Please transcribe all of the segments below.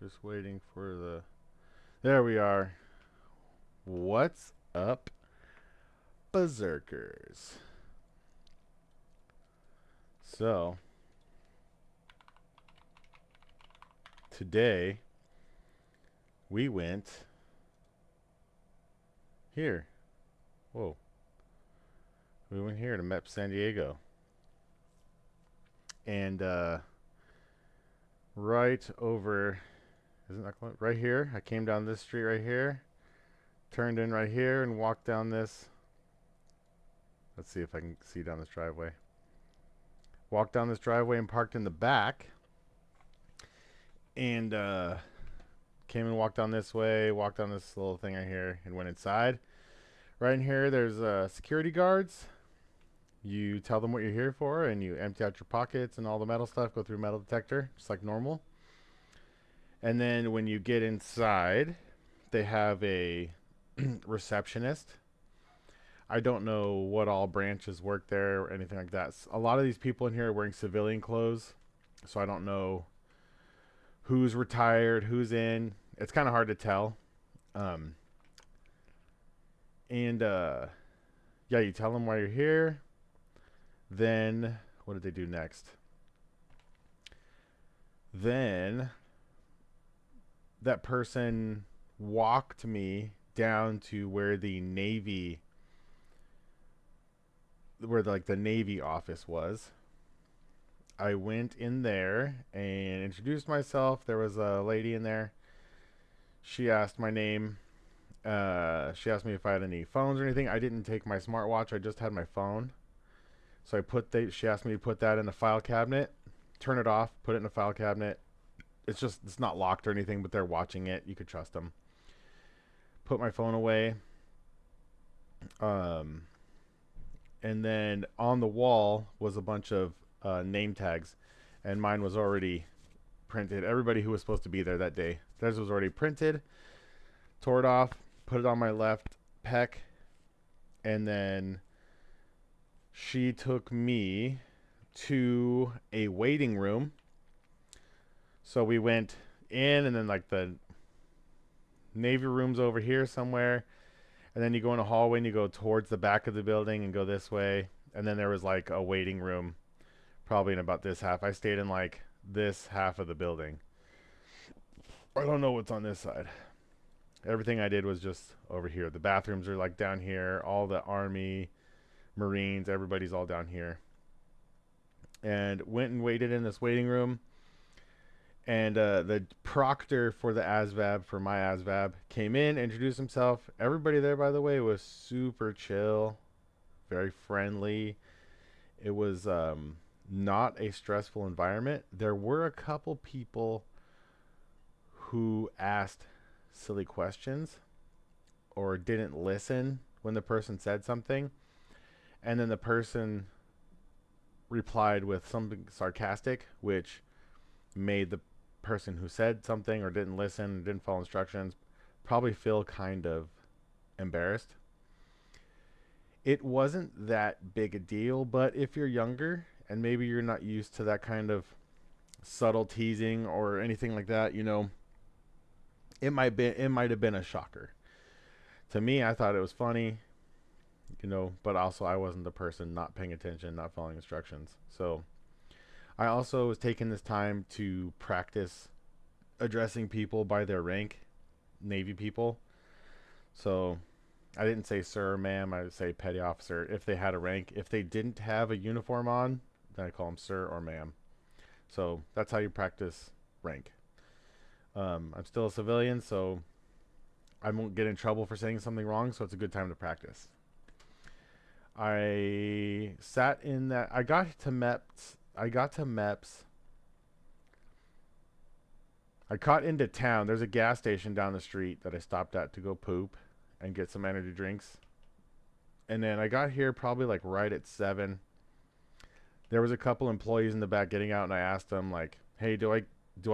Just waiting for the. There we are. What's up, Berserkers? So, today we went here. Whoa. We went here to MEPS San Diego. And right over, isn't that close? Right here? I came down this street right here, turned in right here, and walked down this. Let's see if I can see down this driveway. Walked down this driveway and parked in the back. And came and walked down this way, walked down this little thing right here, and went inside. Right in here, there's security guards. You tell them what you're here for, and you empty out your pockets and all the metal stuff, go through metal detector, just like normal. And then when you get inside, they have a receptionist. I don't know what all branches work there or anything like that. A lot of these people in here are wearing civilian clothes, so I don't know who's retired, who's in. It's kind of hard to tell. Um, and yeah, you tell them why you're here. Then what did they do next? Then that person walked me down to where the Navy, where the Navy office was. I went in there and introduced myself. There was a lady in there. She asked my name. She asked me if I had any phones or anything. I didn't take my smartwatch. I just had my phone. So she asked me to put that in the file cabinet, turn it off, put it in the file cabinet. It's not locked or anything, but they're watching it. You could trust them. Put my phone away. Um, and then on the wall was a bunch of name tags, and mine was already printed. Everybody who was supposed to be there that day, theirs was already printed. Tore it off, put it on my left pec, and then she took me to a waiting room. So we went in, and then like the Navy room's over here somewhere. And then you go in a hallway and you go towards the back of the building and go this way. And then there was like a waiting room, probably in about this half. I stayed in like this half of the building. I don't know what's on this side. Everything I did was just over here. The bathrooms are like down here. All the Army, Marines, everybody's all down here. And went and waited in this waiting room. And the proctor for the ASVAB, for my ASVAB, came in, introduced himself. Everybody there, by the way, was super chill, very friendly. It was not a stressful environment. There were a couple people who asked silly questions or didn't listen when the person said something. And then the person replied with something sarcastic, which made the person who said something or didn't listen, didn't follow instructions, probably feel kind of embarrassed. It wasn't that big a deal, but if you're younger and maybe you're not used to that kind of subtle teasing or anything like that, it might have been a shocker. To me, I thought it was funny, but also I wasn't the person not paying attention, not following instructions. So I also was taking this time to practice addressing people by their rank, Navy people. So I didn't say sir or ma'am, I would say petty officer if they had a rank. If they didn't have a uniform on, then I call them sir or ma'am. So that's how you practice rank. I'm still a civilian, so I won't get in trouble for saying something wrong, so it's a good time to practice. I sat in that. I got to MEPS. I got into town. There's a gas station down the street that I stopped at to go poop and get some energy drinks. And then I got here probably like right at 7. There was a couple employees in the back getting out, and I asked them like, "Hey, do I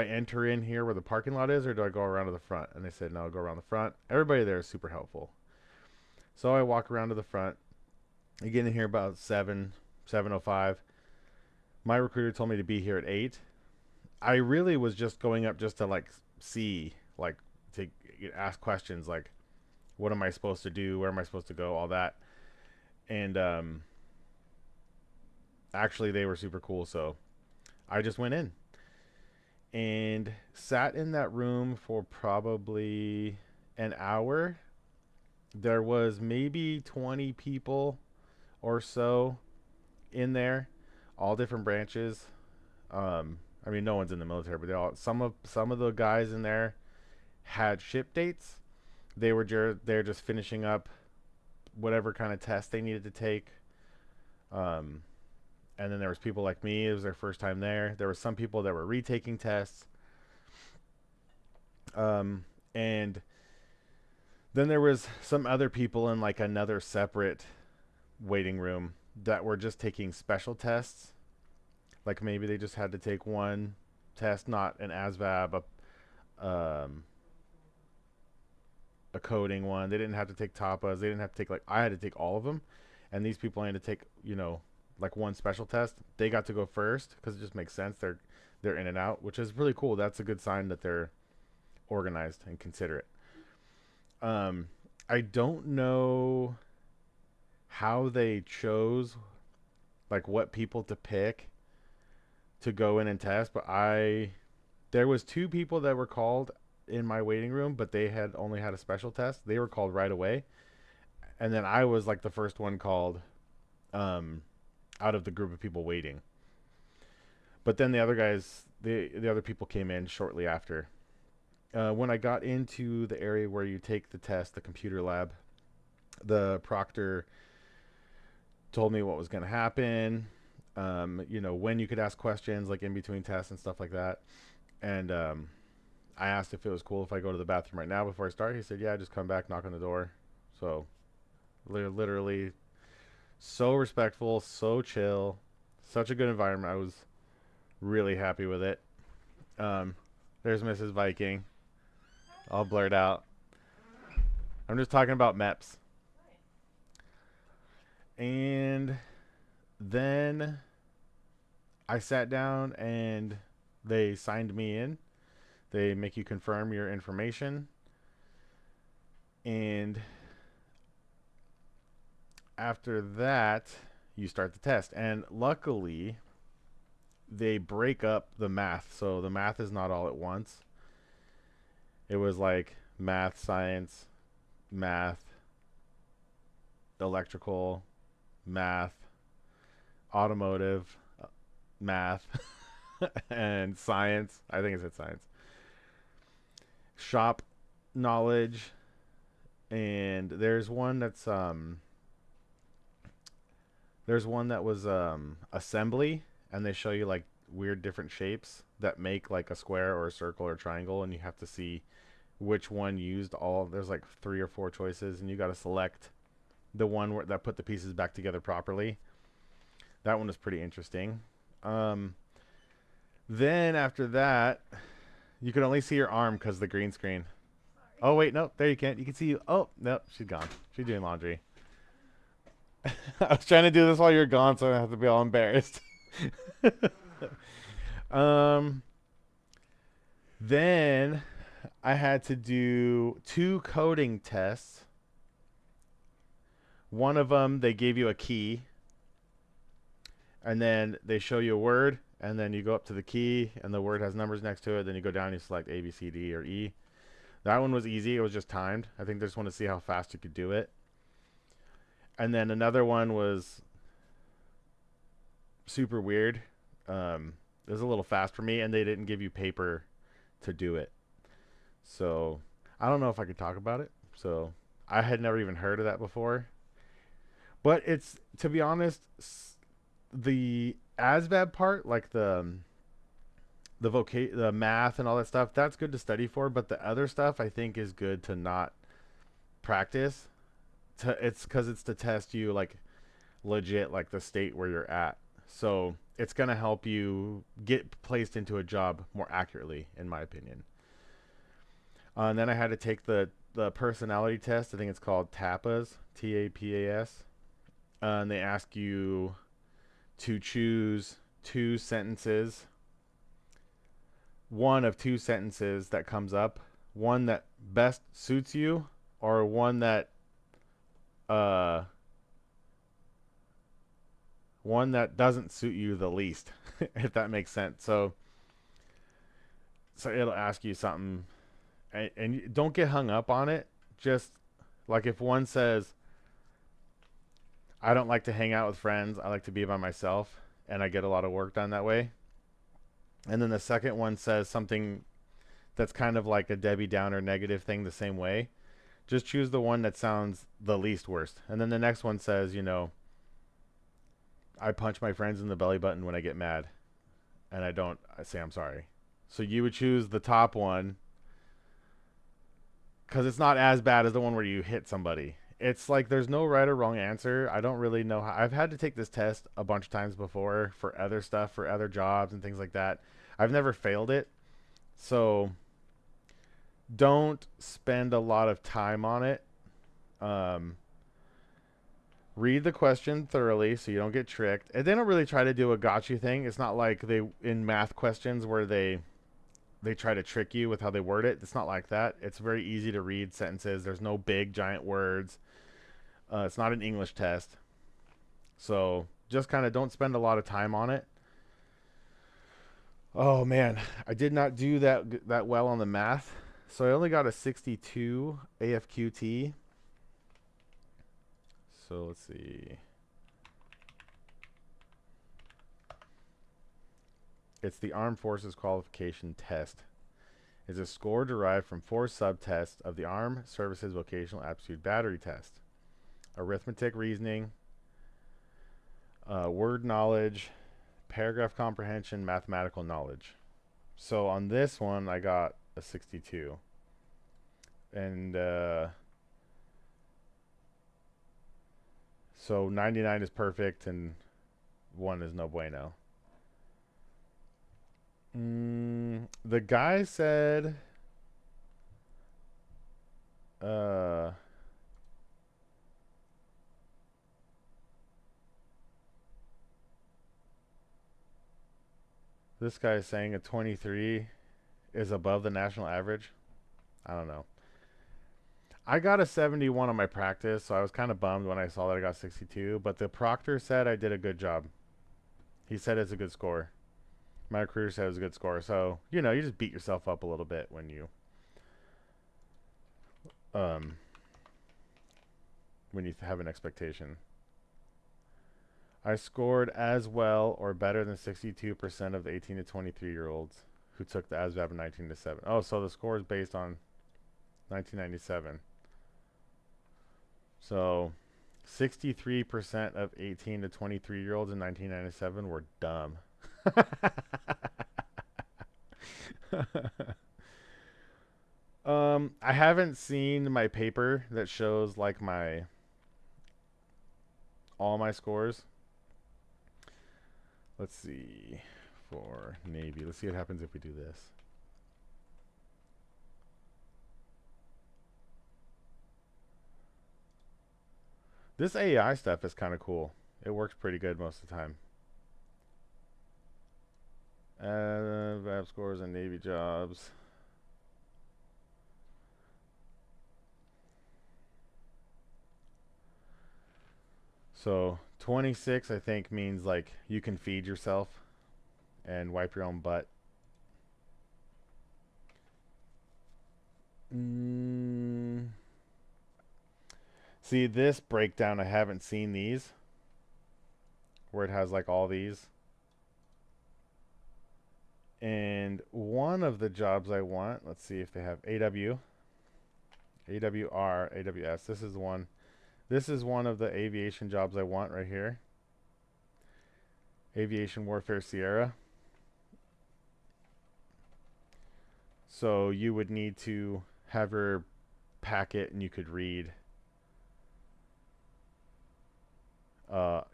enter in here where the parking lot is, or do I go around to the front?" And they said, "No, go around the front." Everybody there is super helpful. So I walk around to the front. I get in here about 7:05. My recruiter told me to be here at 8. I really was just going up just to like see, like to ask questions, like what am I supposed to do, where am I supposed to go, all that. And actually, they were super cool, so I just went in and sat in that room for probably an hour. There was maybe 20 people or so in there, all different branches. I mean, no one's in the military, but they all some of the guys in there had ship dates. They were they're just finishing up whatever kind of test they needed to take. Um, and then there was people like me. It was their first time there. There were some people that were retaking tests. And then there was some other people in like another separate waiting room that were just taking special tests. Like maybe they just had to take one test, not an ASVAB, a coding one. They didn't have to take tapas. They didn't have to take, like, I had to take all of them, and these people had to take, like one special test. They got to go first because it just makes sense. They're in and out, which is really cool. That's a good sign that they're organized and considerate. Um, I don't know how they chose like what people to pick to go in and test, but there was two people that were called in my waiting room, but they had only had a special test. They were called right away, and then I was like the first one called, um, out of the group of people waiting. But then the other guys, the other people came in shortly after. When I got into the area where you take the test, the computer lab, the proctor told me what was going to happen. When you could ask questions like in between tests and stuff like that. And I asked if it was cool if I go to the bathroom right now before I start. He said, "Yeah, just come back, knock on the door." So literally, so respectful, so chill, such a good environment. I was really happy with it. Um, there's Mrs. Viking, all blurred out. I'm just talking about MEPS. And then I sat down and they signed me in. They make you confirm your information. And after that, you start the test. And luckily, they break up the math. So the math is not all at once. It was like math, science, math, electrical, math, automotive, math, and science. I think it said science. Shop knowledge, and there's one that was assembly, and they show you like weird different shapes that make like a square or a circle or a triangle, and you have to see which one used all. There's like three or four choices, and you got to select the one that put the pieces back together properly. That one was pretty interesting. Um, then after that, you can only see your arm because the green screen. Oh wait, no, there you can't. You can see you. Oh no, she's gone. She's doing laundry. I was trying to do this while you're gone, so I don't have to be all embarrassed. um, then I had to do two coding tests. One of them, they gave you a key, and then they show you a word, and then you go up to the key, and the word has numbers next to it. Then you go down, and you select A, B, C, D, or E. That one was easy. It was just timed. I think they just want to see how fast you could do it. And then another one was super weird. It was a little fast for me, and they didn't give you paper to do it. So I don't know if I could talk about it. So I had never even heard of that before. But it's, to be honest, the ASVAB part, like the math and all that stuff, that's good to study for. But the other stuff, I think, is good to not practice. It's because it's to test you like legit, like the state where you're at. So it's gonna help you get placed into a job more accurately, in my opinion. And then I had to take the personality test. I think it's called TAPAS, TAPAS. And they ask you to choose two sentences one of two sentences that comes up, one that best suits you or uh one that doesn't suit you the least, if that makes sense. So it'll ask you something, and don't get hung up on it. Just like if one says, I don't like to hang out with friends, I like to be by myself, and I get a lot of work done that way. And then the second one says something that's kind of like a Debbie Downer negative thing the same way. Just choose the one that sounds the least worst. And then the next one says, I punch my friends in the belly button when I get mad, and I say I'm sorry. So you would choose the top one because it's not as bad as the one where you hit somebody. It's like there's no right or wrong answer. I don't really know how. I've had to take this test a bunch of times before for other stuff, for other jobs and things like that. I've never failed it. So don't spend a lot of time on it. Um, Read the question thoroughly so you don't get tricked. And they don't really try to do a gotcha thing. It's not like they in math questions where they try to trick you with how they word it. It's not like that. It's very easy to read sentences. There's no big giant words. It's not an English test. So just kind of don't spend a lot of time on it. Oh man, I did not do that well on the math. So I only got a 62 AFQT. So let's see. It's the Armed Forces Qualification Test. It's a score derived from 4 subtests of the Armed Services Vocational Aptitude Battery Test: arithmetic, reasoning, word knowledge, paragraph comprehension, mathematical knowledge. So on this one, I got a 62. And so 99 is perfect and 1 is no bueno. The guy said this guy is saying a 23 is above the national average. I don't know. I got a 71 on my practice, so I was kind of bummed when I saw that I got 62, but the proctor said I did a good job. He said it's a good score. My recruiter said it was a good score. So, you just beat yourself up a little bit when you have an expectation. I scored as well or better than 62% of the 18 to 23-year-olds who took the ASVAB in 1997. Oh, so the score is based on 1997. So 63% of 18 to 23-year-olds in 1997 were dumb. I haven't seen my paper that shows like all my scores. Let's see for Navy. Let's see what happens if we do this. This AI stuff is kind of cool. It works pretty good most of the time. VAB scores and Navy jobs. So 26, I think, means like you can feed yourself and wipe your own butt. See, this breakdown, I haven't seen these, where it has like all these. And one of the jobs I want, let's see if they have AW, AWR, AWS. This is the one. This is one of the aviation jobs I want right here. Aviation Warfare Sierra. So you would need to have your packet and you could read.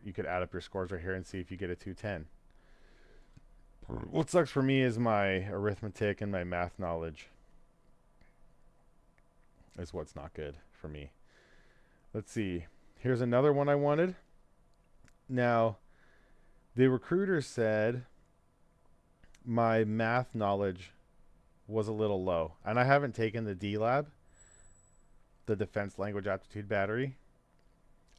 You could add up your scores right here and see if you get a 210. What sucks for me is my arithmetic and my math knowledge is what's not good for me. Let's see. Here's another one I wanted. Now, the recruiter said my math knowledge was a little low. And I haven't taken the D-Lab, the Defense Language Aptitude Battery.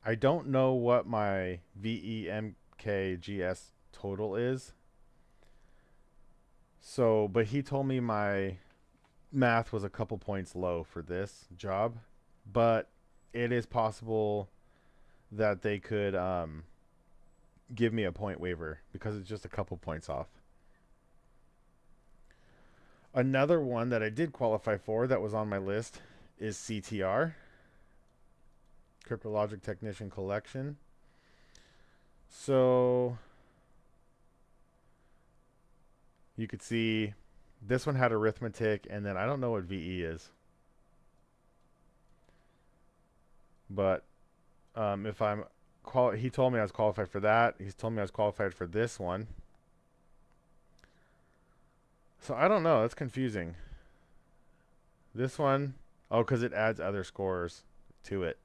I don't know what my VEMKGS total is. So, but he told me my math was a couple points low for this job, but it is possible that they could give me a point waiver because it's just a couple points off. Another one that I did qualify for that was on my list is CTR, Cryptologic Technician Collection. So you could see this one had arithmetic, and then I don't know what VE is. But if I'm he told me I was qualified for that. He's told me I was qualified for this one. So I don't know. That's confusing. This one, oh, because it adds other scores to it.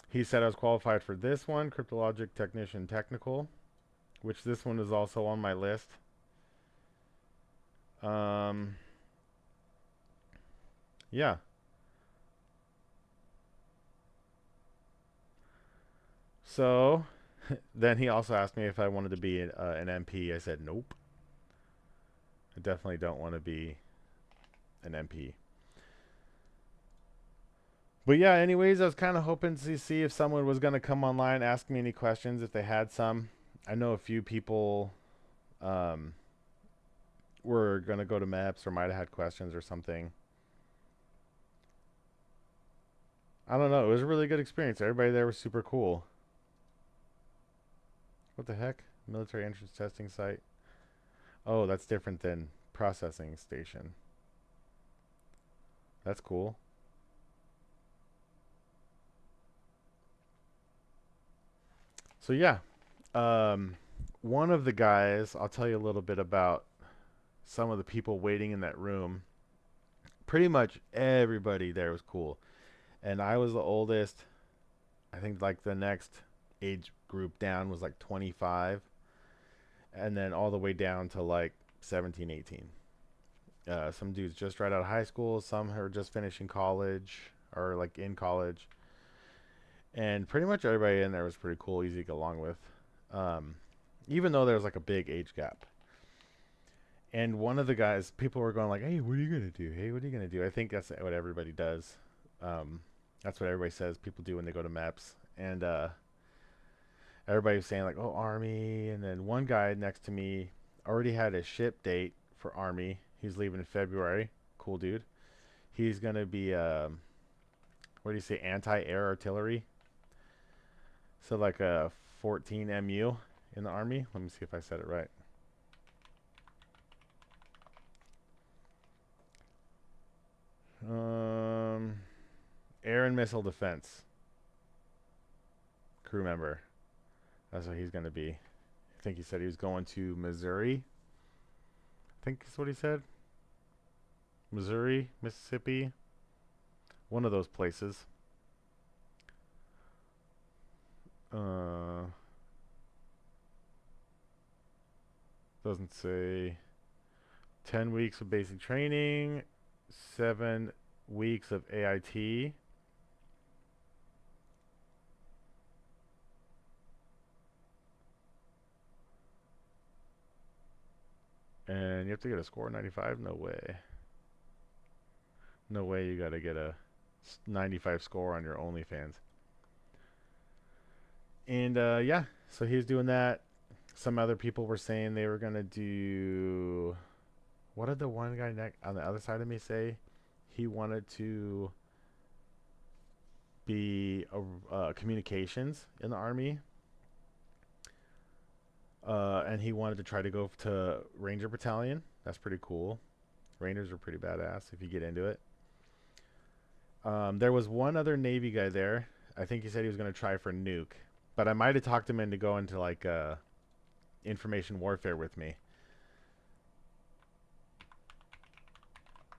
He said I was qualified for this one, Cryptologic Technician Technical, which this one is also on my list. Yeah. So then he also asked me if I wanted to be an MP. I said nope. I definitely don't want to be an MP. But yeah, anyways, I was kind of hoping to see if someone was going to come online, ask me any questions if they had some. I know a few people were going to go to MEPS or might have had questions or something. I don't know. It was a really good experience. Everybody there was super cool. What the heck? Military entrance testing site. Oh, that's different than processing station. That's cool. So yeah, one of the guys, I'll tell you a little bit about some of the people waiting in that room. Pretty much everybody there was cool. And I was the oldest. I think like the next age group down was like 25. And then all the way down to like 17, 18. Some dudes just right out of high school. Some are just finishing college or like in college. And pretty much everybody in there was pretty cool, easy to get along with. Even though there was like a big age gap. And one of the guys, people were going like, hey, what are you going to do? Hey, what are you going to do? I think that's what everybody does. That's what everybody says people do when they go to MEPS. And everybody was saying like, oh, Army. And then one guy next to me already had a ship date for Army. He's leaving in February. Cool dude. He's going to be, what do you say, anti-air artillery. So like a 14 MU in the Army. Let me see if I said it right. Air and missile defense crew member. That's what he's going to be. I think he said he was going to Missouri. I think that's what he said. Missouri, Mississippi. One of those places. Doesn't say. 10 weeks of basic training. 7 weeks of AIT. And you have to get a score of 95? No way. No way you got to get a 95 score on your OnlyFans. And yeah, so he's doing that. Some other people were saying they were going to do... What did the one guy on the other side of me say? He wanted to be communications in the Army. And he wanted to try to go to Ranger Battalion. That's pretty cool. Rangers are pretty badass if you get into it. There was one other Navy guy there. I think he said he was going to try for nuke. But I might have talked him into going to like information warfare with me.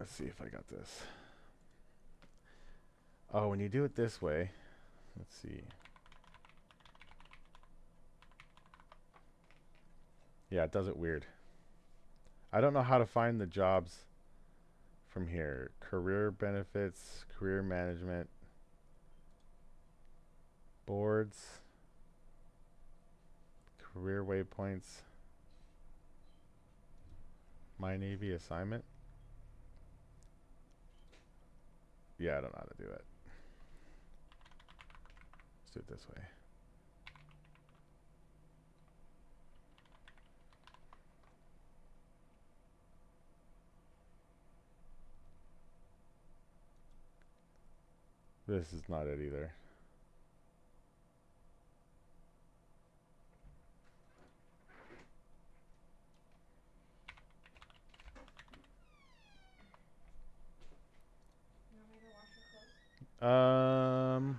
Let's see if I got this. Oh, when you do it this way, let's see. Yeah, it does it weird. I don't know how to find the jobs from here. Career benefits, career management, boards, career waypoints, my Navy assignment. Yeah, I don't know how to do it. Let's do it this way. This is not it either. You want me to wash your clothes?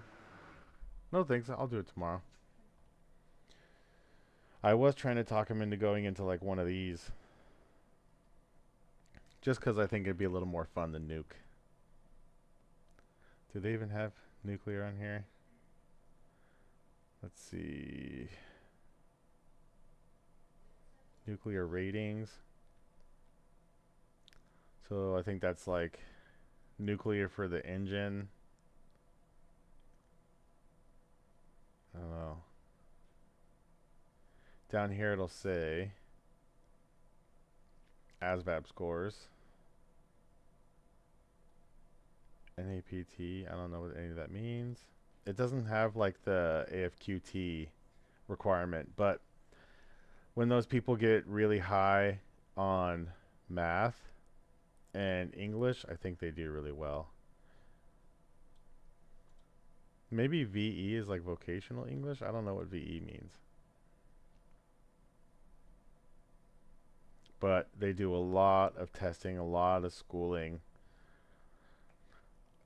No thanks. I'll do it tomorrow. I was trying to talk him into going into like one of these. Just because I think it'd be a little more fun than nuke. Do they even have nuclear on here? Let's see. Nuclear ratings. So I think that's like nuclear for the engine. I don't know. Down here it'll say ASVAB scores. NAPT. I don't know what any of that means. It doesn't have like the AFQT requirement, but when those people get really high on math and English, I think they do really well. Maybe VE is like vocational English. I don't know what VE means. But they do a lot of testing, a lot of schooling.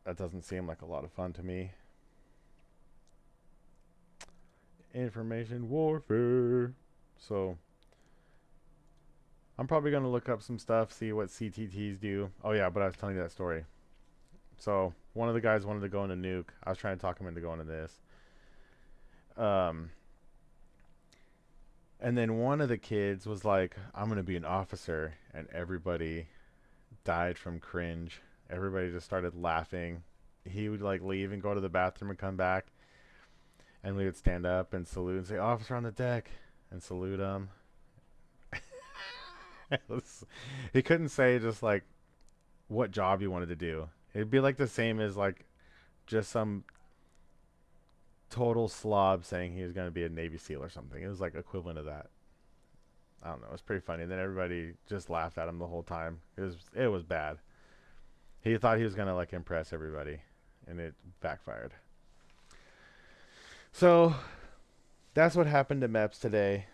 That doesn't seem like a lot of fun to me. Information warfare. So I'm probably going to look up some stuff, see what CTTs do. Oh, yeah, but I was telling you that story. So one of the guys wanted to go into nuke. I was trying to talk him into going to this. Um, and then one of the kids was like, I'm going to be an officer. And everybody died from cringe. Everybody just started laughing. He would like leave and go to the bathroom and come back. And we would stand up and salute and say, officer on the deck, and salute him. He couldn't say just like what job he wanted to do. It'd be like the same as like just some total slob saying he was going to be a Navy SEAL or something. It was like equivalent of that. I don't know. It was pretty funny. And then everybody just laughed at him the whole time. It was bad. He thought he was going to like impress everybody, and it backfired. So that's what happened to MEPS today.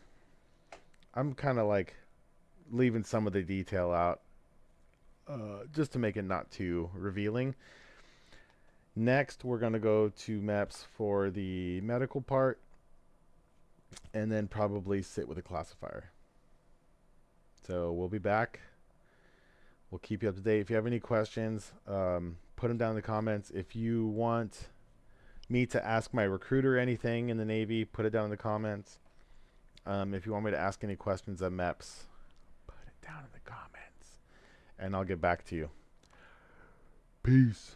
I'm kind of like leaving some of the detail out just to make it not too revealing. Next, we're going to go to MEPS for the medical part and then probably sit with a classifier. So we'll be back. We'll keep you up to date. If you have any questions, put them down in the comments. If you want me to ask my recruiter anything in the Navy, put it down in the comments. If you want me to ask any questions at MEPS, put it down in the comments, and I'll get back to you. Peace.